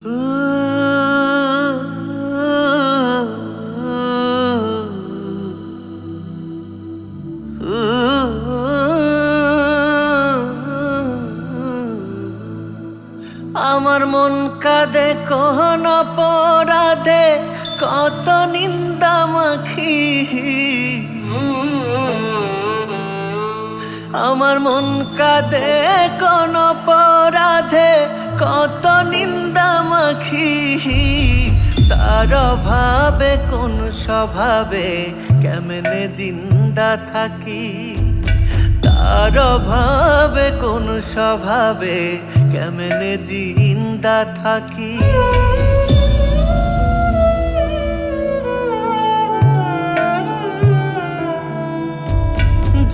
আমার মন কাঁদে কোন অপরাধে কত নিন্দা মাখি। আমার মন কাঁদে কোন অপরাধে কত নিন্দা মাখি। তার অভাবে কোন স্বভাবে কেমনে জিন্দা থাকি। তার অভাবে কোন স্বভাবে কেমনে জিন্দা থাকি।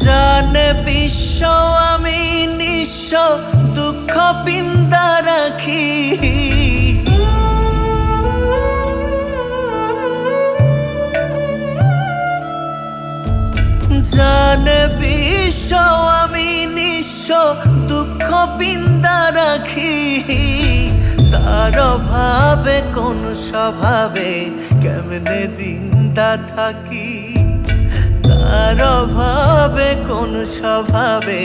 জানে বিশ্ব আমি নিঃস্ব দুঃখ পিন্দা রাখি। জানে বিশ্ব আমি নিঃস্ব দুঃখ পিন্দা রাখি। তার অভাবে কোন স্বভাবে কেমনে জিন্দা থাকি। তার অভাবে কোন স্বভাবে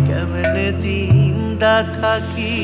কেমনে জিন্দা থাকি।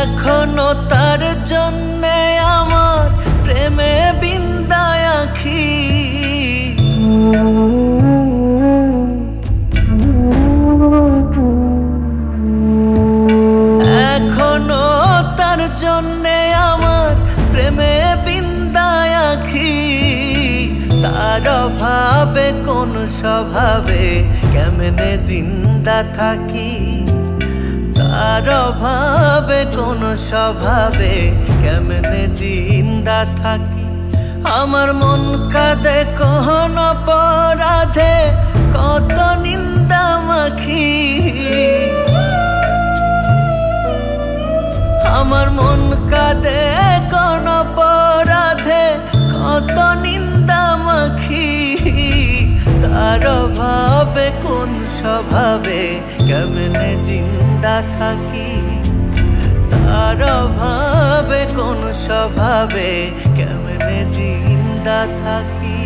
এখনো তার জন্যে আমার প্রেমে বিন্দায় আঁখি। এখনো তার জন্যে আমার প্রেমে বিন্দায় আঁখি। তার অভাবে কোন স্বভাবে কেমনে জিন্দা থাকি। তার অভাবে কোন স্বভাবে কেমনে জিন্দা থাকি। আমার মন কাঁদে কোন অপরাধে কত নিন্দা মাখি। আমার মন কাঁদে কোন অপরাধে কত নিন্দা মাখি। তার অভাবে কোন স্বভাবে কেমনে জিন্দা থাকি। তার অভাবে কোন স্বভাবে কেমনে জিন্দা থাকি।